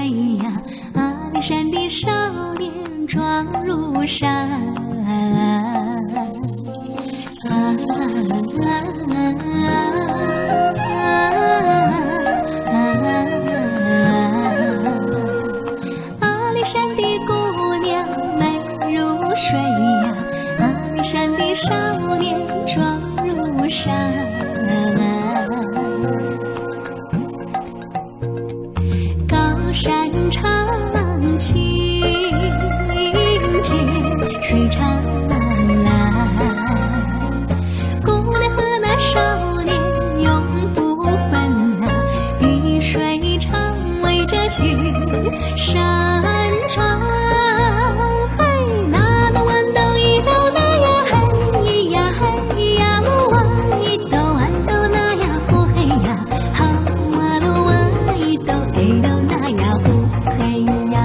呀，阿里山的少年壮如山。阿里山的姑娘美如水呀，阿里山的少年壮如山。高山长青涧水长蓝，姑娘和那少年永不分啊，碧水长围着青山川。嘿，那罗豌豆一豆那呀，嘿咿呀嘿呀，罗豌一豆豌豆那呀，呼嘿呀，好啊罗豌一豆哎豆那呀，呼嘿呀。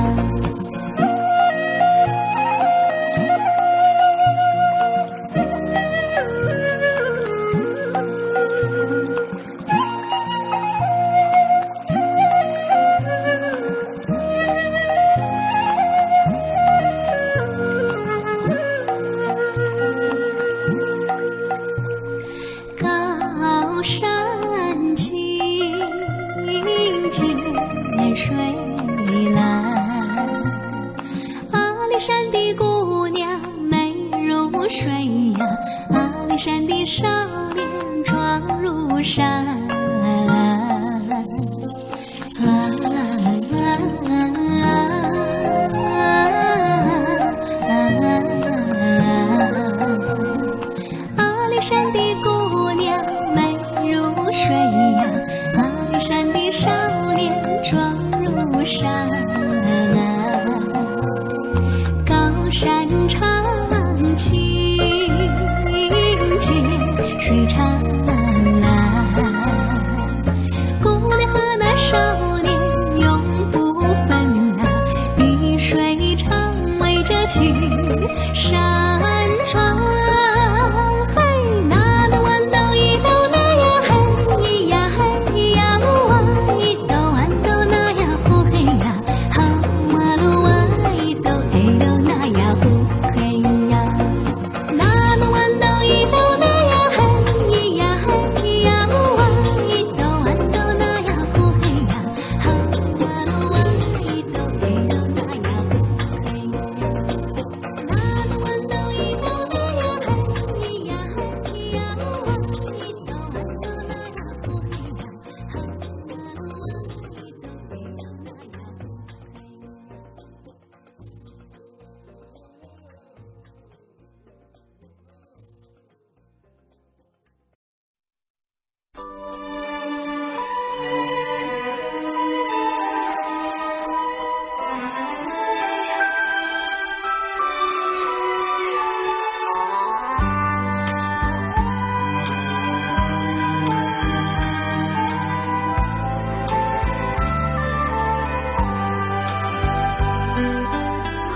高山青涧水蓝，阿里山的姑娘美如水呀，阿里山的少年壮如山。阿里山的姑娘美如水呀，阿里山的少年壮如山。高山长青涧水长蓝，姑娘和那少年永不分啊，碧水长围着青山川。嘿，那罗豌豆一豆那呀，嘿咿呀嘿呀，罗豌一豆豌豆那呀，呼嘿呀，好啊罗豌一豆哎豆那呀，呼嘿呀。那罗豌豆一豆那呀，嘿咿呀嘿呀，罗豌一豆豌豆那呀，呼嘿呀，好啊罗豌一豆哎豆那呀，呼嘿呀。那罗豌豆一豆那呀，嘿咿呀嘿呀，罗豌一豆豌豆那呀，呼嘿呀，好啊罗豌一豆哎豆那呀，呼嘿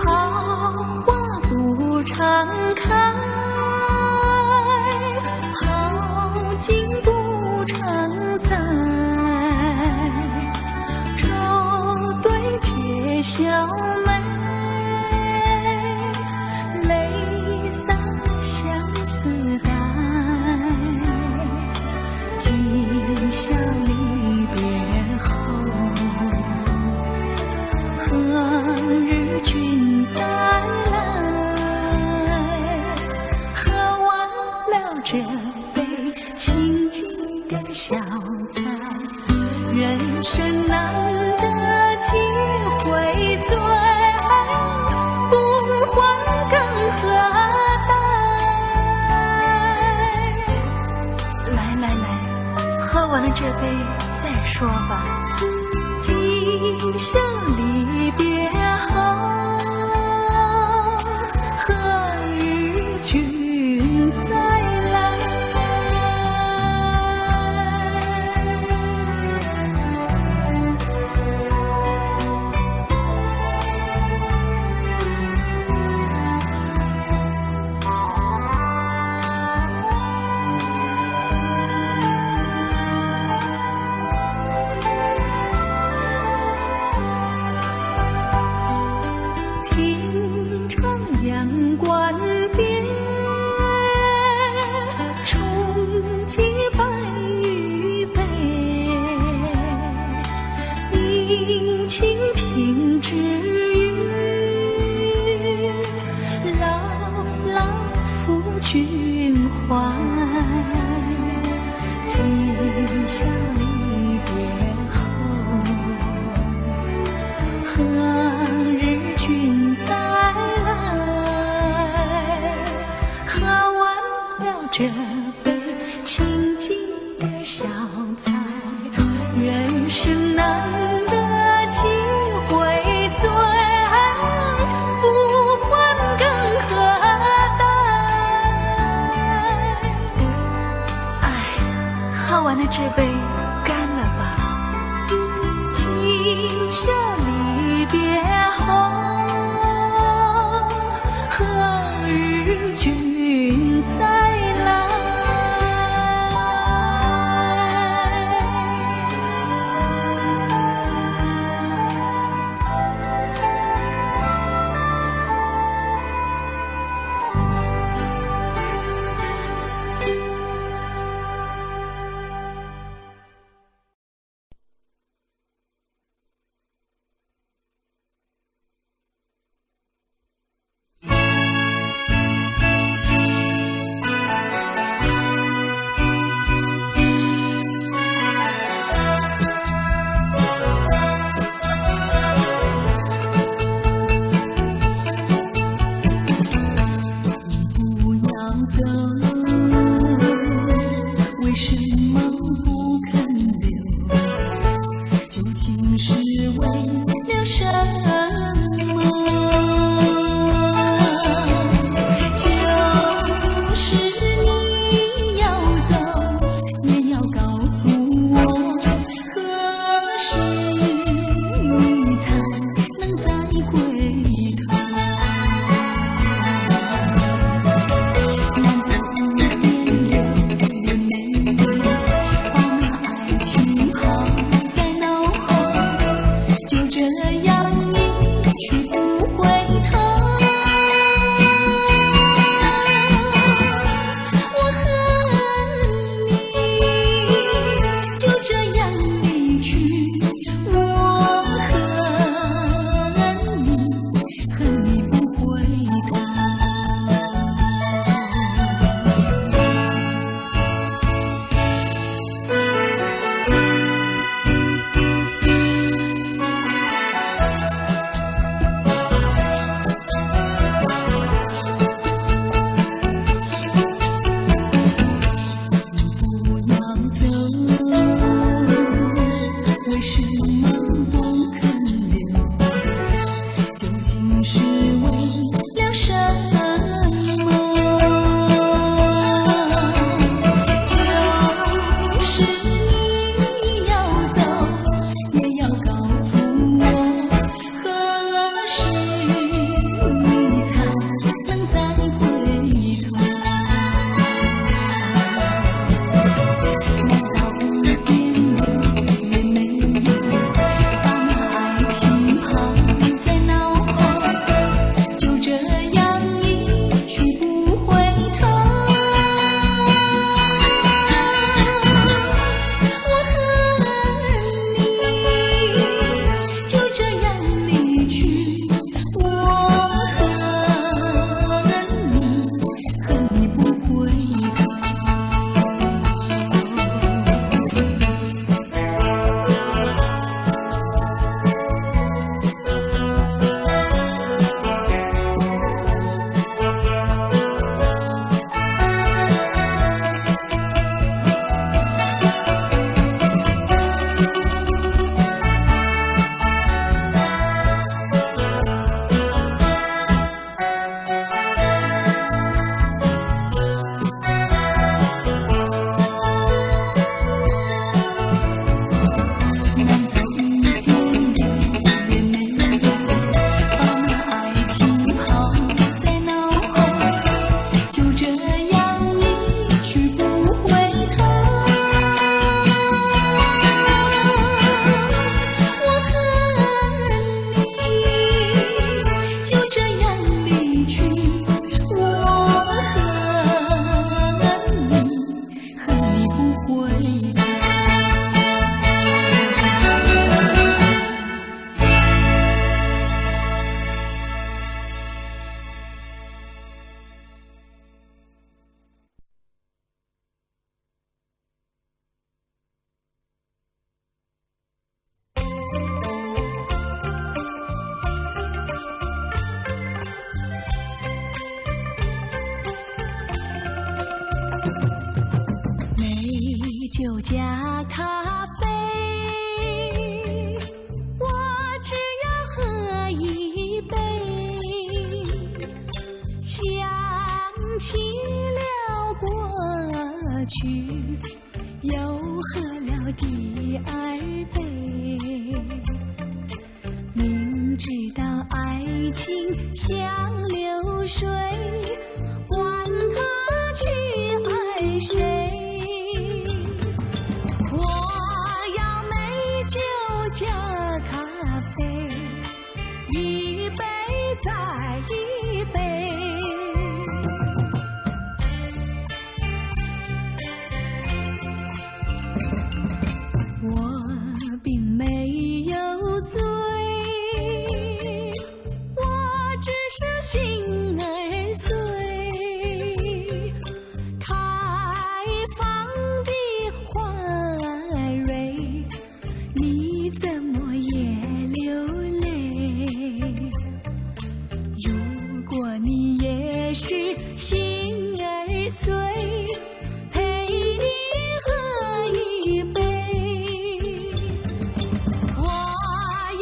好花不常开，好景不常在。愁对解笑眉，泪洒相思带。今宵离别后，何日君再来？喝完了这杯清静的小菜，人生难得几回醉，不欢更何待？来来来，喝完了这杯再说吧。今宵离别后，何日君再来？关边，冲击白玉杯，饮清平之语，牢牢抚君怀。今宵离别后，何日君再来？喝完了这杯清静的小菜，人生难得几回醉，不欢更何待？哎，喝完了这杯，干了吧。今宵离别后，何日君再来？为什么不肯留？究竟是为了什么？就是你要走，也要告诉我，何时你才能再回头？去，又喝了第二杯。明知道爱情像流水，管他去爱谁。我要美酒加咖啡，一杯再一杯。我并没有醉，我只是心儿碎。开放的花儿蕊，你怎么也流泪？如果你也是心儿碎，陪你喝一杯。我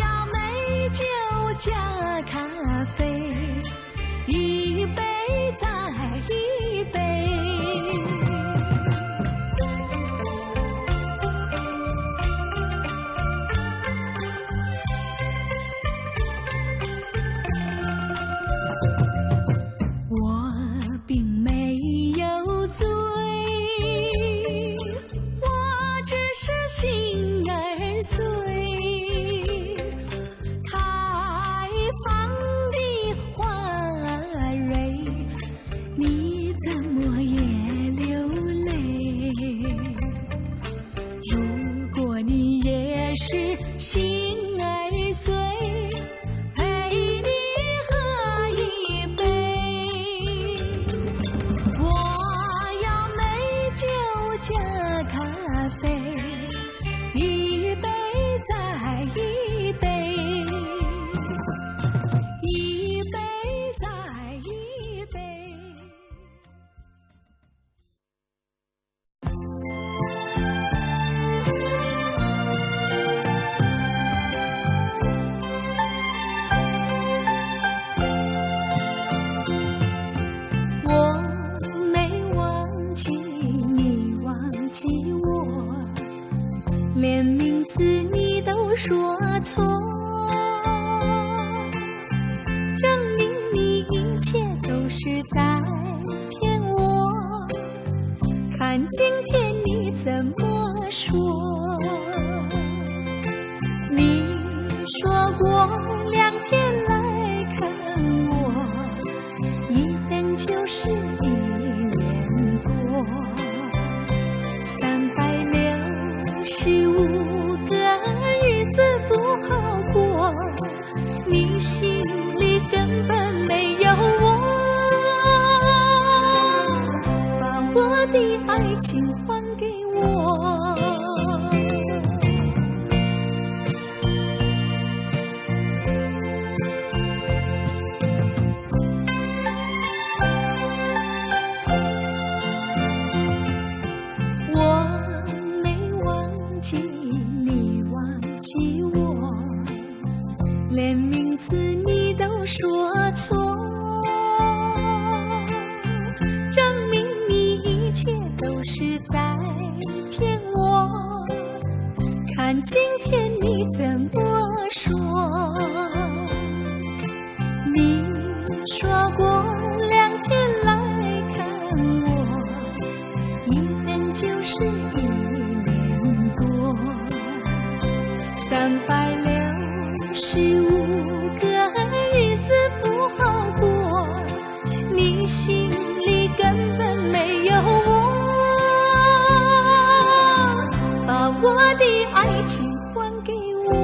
要美酒加咖啡，一杯再一杯。我并没有醉，我只是心儿碎。开放的花儿蕊，你怎么也流泪？如果你也是心儿碎，陪你喝一杯。我要美酒加咖啡，一杯再一杯，一杯再一杯。我没忘记你忘记我，连名字你都说错，证明你一切都是在骗我。看今天你怎么说？你说过2天来看我，一等就是1年多。365个日子不好过，你心里根本没有我。把我的爱情还给我。我没忘记你忘记我，连名字你都说错，证明你一切都是在骗我。看今天你怎么说？你说过2天来看我，一等就是1年多。365个日子不好过，你心里根本没有我。把我的爱情还给我。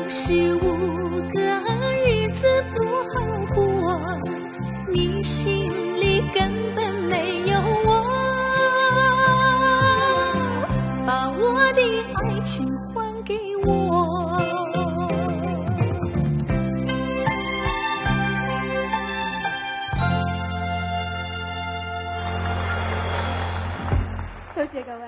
15个心里根本没有我，把我的爱情还给我。多谢各位。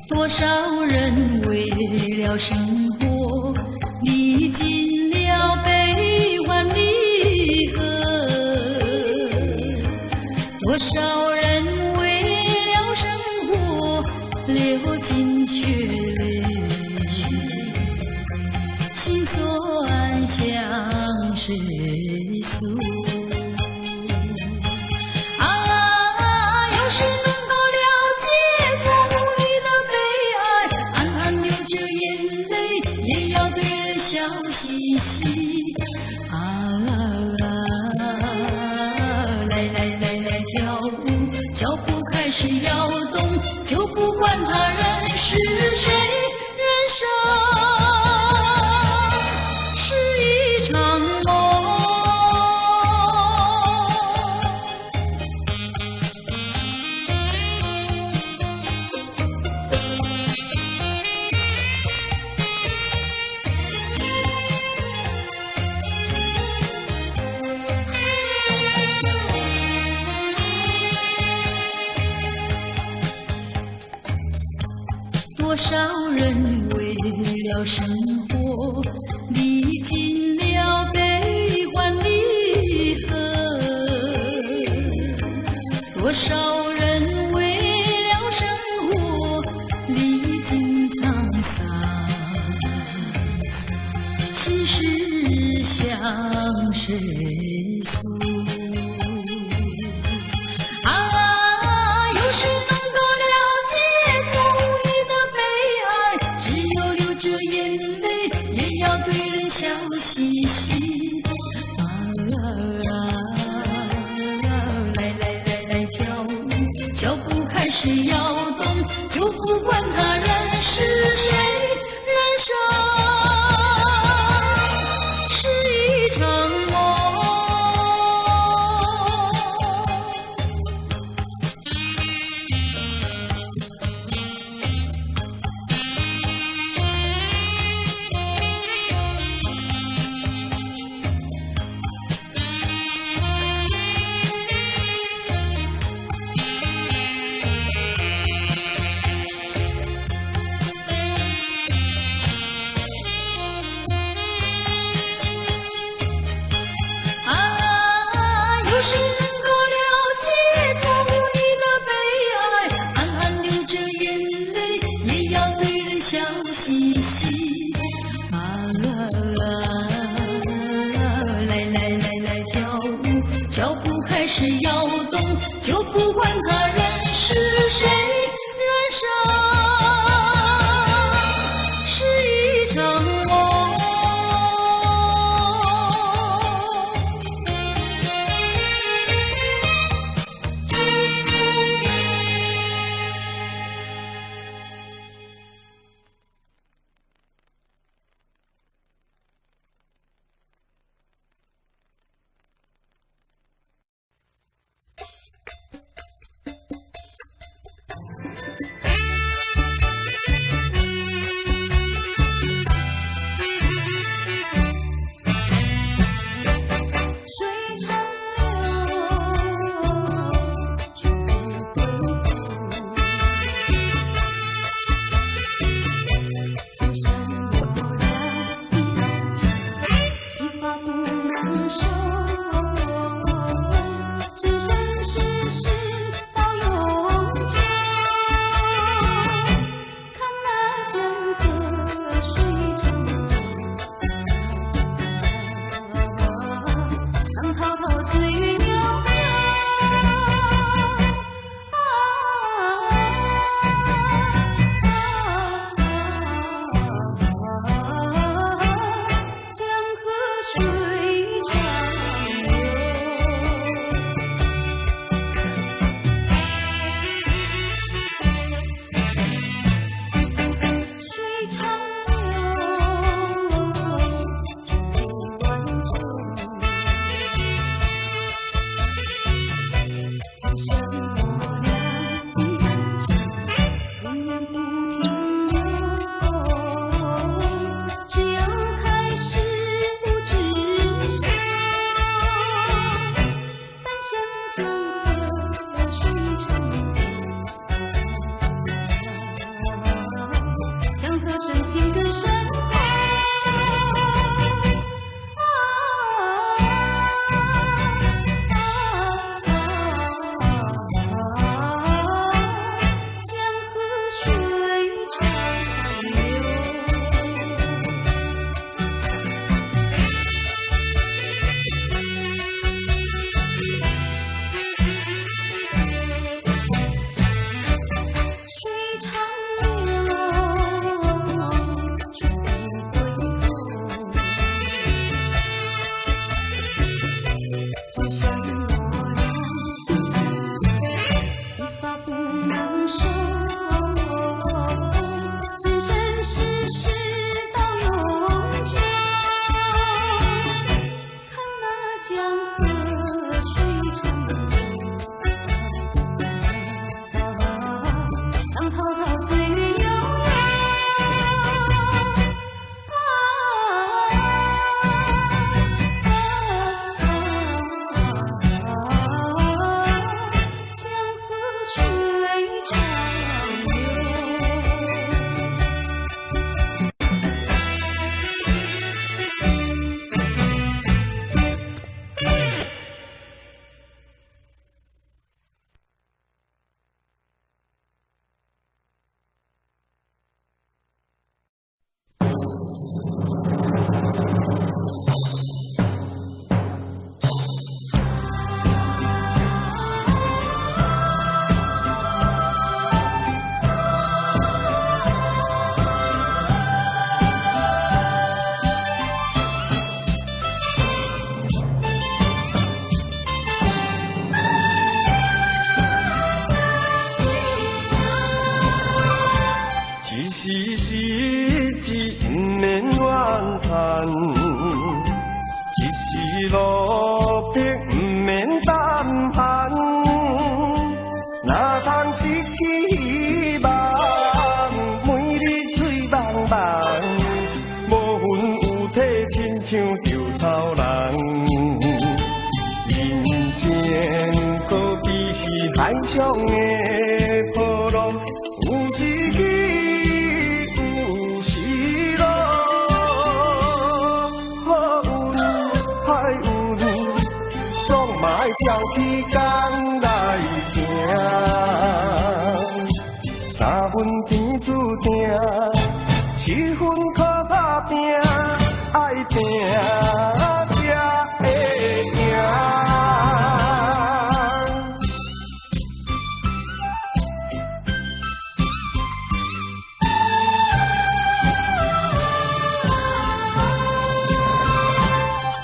多少人为了生活历尽了悲欢离合，多少人为了生活流尽血泪，心酸向谁诉？管他人是谁，人生是一场梦。多少人为了生活历尽了悲欢离合，多少人为了生活历尽沧桑，心事向谁诉？笑嘻嘻，来跳舞，脚步开始摇动，就不管他人是谁，人生是一场梦。盼，一时路逼不免胆寒，哪通失去希望，每日醉茫茫，无魂有体，亲像稻草人。人生可比是海上的波浪，有时起，有时落。好运歹运，总嘛爱照起工来行。三分天注定，七分靠打拼，爱拼才会赢。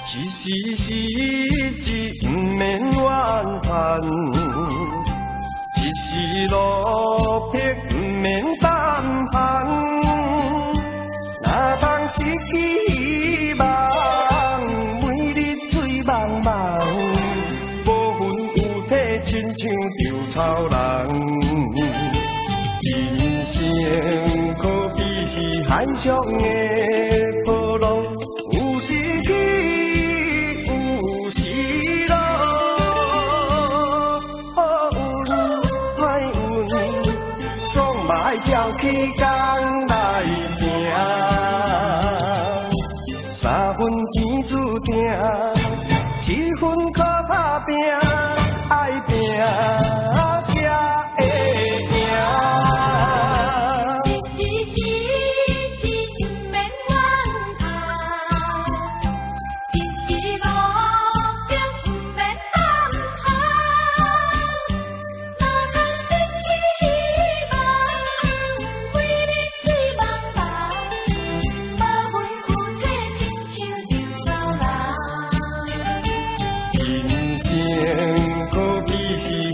一时时日不免怨叹，一时路逼不免胆寒，哪通失去希望，每日醉茫茫，无魂有体，亲像稻草人。人生可比是海上的波浪，有时起，有时落。好运歹运，总嘛爱照起工来行。三分天注定，七分靠打拼，爱拼才会赢。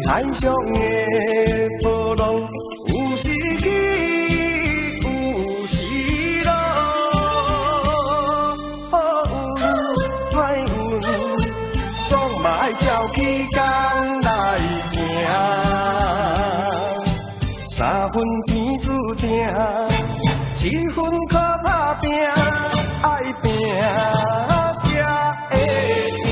海上的波浪，有时起，有时落。好运歹运，总嘛爱照起工来行。三分天注定，七分靠打拼，爱拼才会赢。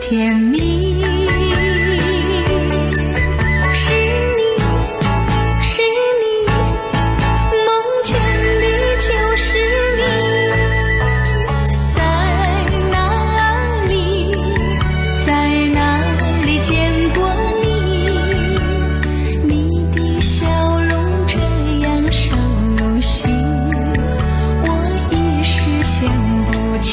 甜蜜。是你，是你，梦见的就是你。在哪里，在哪里见过你？你的笑容这样熟悉，我一时想不起。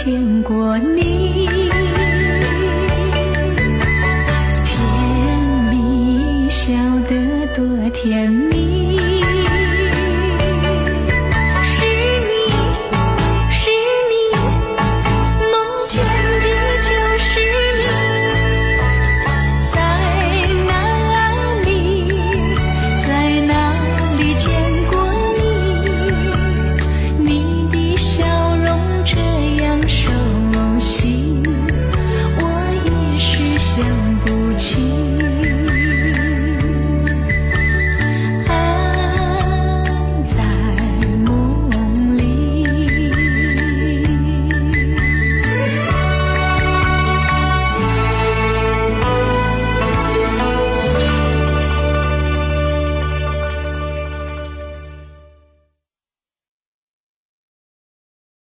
见过你，甜蜜笑得多甜蜜。